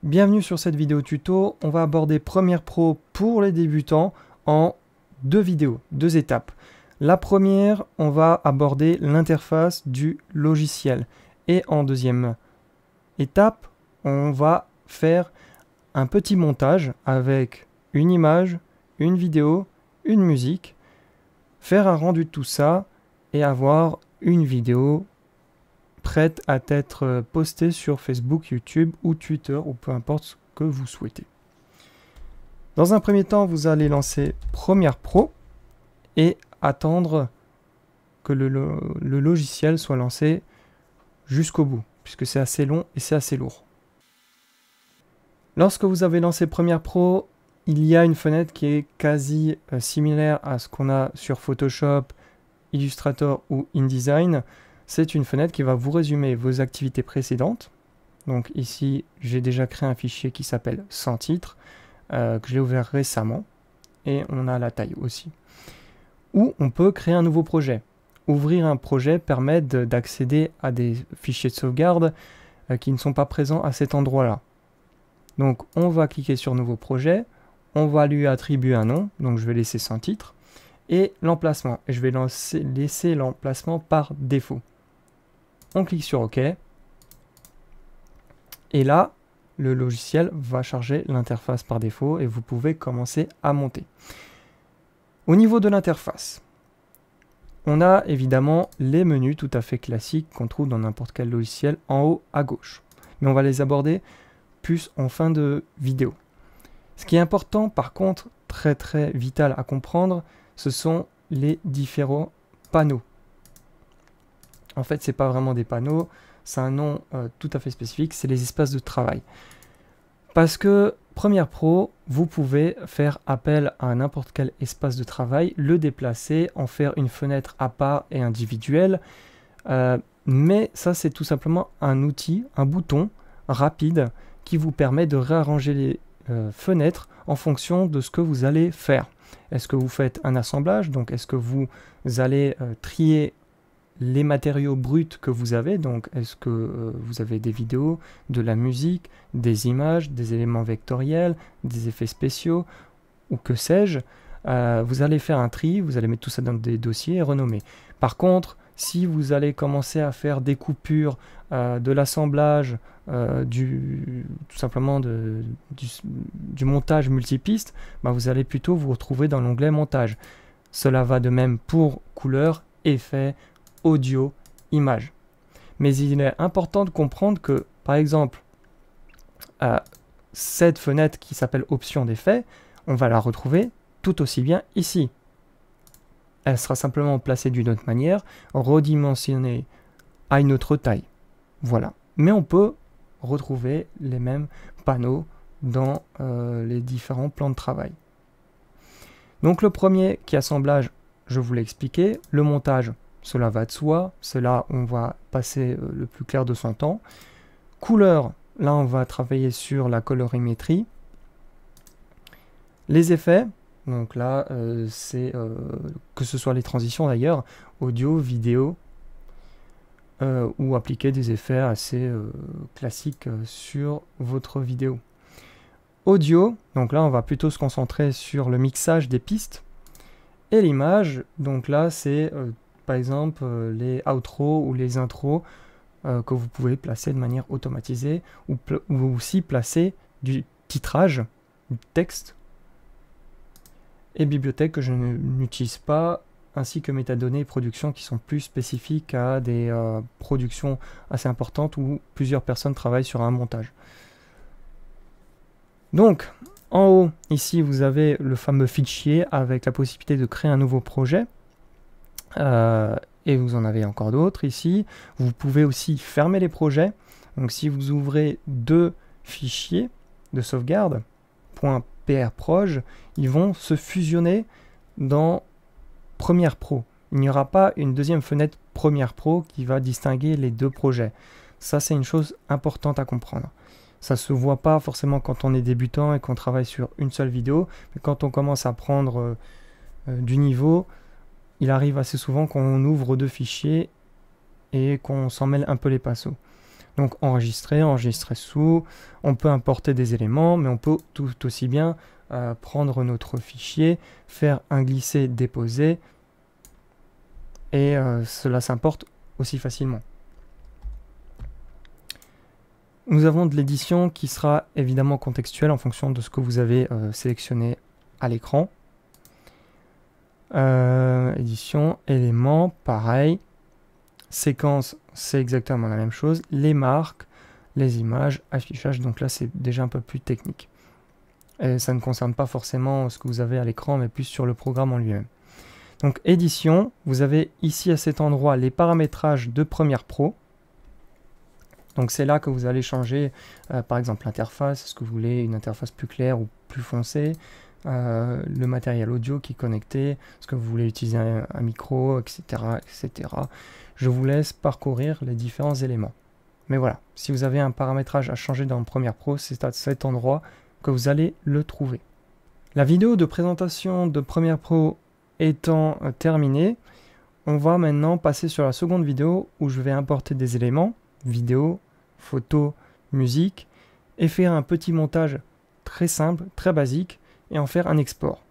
Bienvenue sur cette vidéo tuto. On va aborder Premiere Pro pour les débutants en deux vidéos, deux étapes. La première, on va aborder l'interface du logiciel. Et en deuxième étape, on va faire un petit montage avec une image, une vidéo, une musique, faire un rendu de tout ça et avoir une vidéo prête à être postée sur Facebook, YouTube ou Twitter ou peu importe ce que vous souhaitez. Dans un premier temps, vous allez lancer Premiere Pro et attendre que le logiciel soit lancé jusqu'au bout, puisque c'est assez long et c'est assez lourd. Lorsque vous avez lancé Premiere Pro, il y a une fenêtre qui est quasi similaire à ce qu'on a sur Photoshop, Illustrator ou InDesign. C'est une fenêtre qui va vous résumer vos activités précédentes. Donc ici, j'ai déjà créé un fichier qui s'appelle sans titre, que j'ai ouvert récemment, et on a la taille aussi. Ou on peut créer un nouveau projet. Ouvrir un projet permet d'accéder à des fichiers de sauvegarde qui ne sont pas présents à cet endroit-là. Donc on va cliquer sur Nouveau projet, on va lui attribuer un nom, donc je vais laisser sans titre, et l'emplacement. Et je vais laisser l'emplacement par défaut. On clique sur OK. Et là, le logiciel va charger l'interface par défaut et vous pouvez commencer à monter. Au niveau de l'interface, on a évidemment les menus tout à fait classiques qu'on trouve dans n'importe quel logiciel en haut à gauche. Mais on va les aborder plus en fin de vidéo. Ce qui est important, par contre, très vital à comprendre, ce sont les différents panneaux. En fait, ce n'est pas vraiment des panneaux, c'est un nom tout à fait spécifique, c'est les espaces de travail. Parce que Premiere Pro, vous pouvez faire appel à n'importe quel espace de travail, le déplacer, en faire une fenêtre à part et individuelle. Mais ça, c'est tout simplement un outil, un bouton rapide qui vous permet de réarranger les fenêtres en fonction de ce que vous allez faire. Est-ce que vous faites un assemblage? Donc, est-ce que vous allez trier les matériaux bruts que vous avez? Donc, est-ce que vous avez des vidéos, de la musique, des images, des éléments vectoriels, des effets spéciaux, ou que sais-je? Vous allez faire un tri, vous allez mettre tout ça dans des dossiers et renommer. Par contre, si vous allez commencer à faire des coupures, de l'assemblage, tout simplement du montage multipiste, vous allez plutôt vous retrouver dans l'onglet montage. Cela va de même pour couleurs, effets, audio, image. Mais il est important de comprendre que, par exemple, cette fenêtre qui s'appelle option d'effet, on va la retrouver tout aussi bien ici. Elle sera simplement placée d'une autre manière, redimensionnée à une autre taille. Voilà. Mais on peut retrouver les mêmes panneaux dans les différents plans de travail. Donc le premier qui est assemblage, je vous l'ai expliqué. Le montage, cela va de soi. Cela, on va passer le plus clair de son temps. Couleur, là on va travailler sur la colorimétrie. Les effets, donc là c'est que ce soit les transitions d'ailleurs, audio, vidéo, ou appliquer des effets assez classiques sur votre vidéo. Audio, donc là on va plutôt se concentrer sur le mixage des pistes. Et l'image, donc là c'est par exemple les outros ou les intros que vous pouvez placer de manière automatisée, ou aussi placer du titrage, du texte, et bibliothèque que je n'utilise pas, ainsi que métadonnées et productions qui sont plus spécifiques à des productions assez importantes où plusieurs personnes travaillent sur un montage. Donc, en haut, ici, vous avez le fameux fichier avec la possibilité de créer un nouveau projet. Et vous en avez encore d'autres ici. Vous pouvez aussi fermer les projets. Donc, si vous ouvrez deux fichiers de sauvegarde, .prproj, ils vont se fusionner dans Premiere Pro. Il n'y aura pas une deuxième fenêtre Premiere Pro qui va distinguer les deux projets. Ça, c'est une chose importante à comprendre. Ça ne se voit pas forcément quand on est débutant et qu'on travaille sur une seule vidéo, mais quand on commence à prendre du niveau, il arrive assez souvent qu'on ouvre deux fichiers et qu'on s'en mêle un peu les pinceaux. Donc enregistrer, enregistrer sous, on peut importer des éléments, mais on peut tout aussi bien prendre notre fichier, faire un glisser-déposer, et cela s'importe aussi facilement. Nous avons de l'édition qui sera évidemment contextuelle en fonction de ce que vous avez sélectionné à l'écran. Édition, éléments, pareil. Séquence, c'est exactement la même chose. Les marques, les images, affichage, donc là c'est déjà un peu plus technique. Et ça ne concerne pas forcément ce que vous avez à l'écran, mais plus sur le programme en lui-même. Donc édition, vous avez ici à cet endroit les paramétrages de Premiere Pro. Donc c'est là que vous allez changer, par exemple l'interface, est-ce que vous voulez une interface plus claire ou plus foncée, le matériel audio qui est connecté, est-ce que vous voulez utiliser un micro, etc., etc. Je vous laisse parcourir les différents éléments. Mais voilà, si vous avez un paramétrage à changer dans Premiere Pro, c'est à cet endroit que vous allez le trouver. La vidéo de présentation de Premiere Pro étant terminée, on va maintenant passer sur la seconde vidéo où je vais importer des éléments, vidéo, photo, musique, et faire un petit montage très simple, très basique, et en faire un export.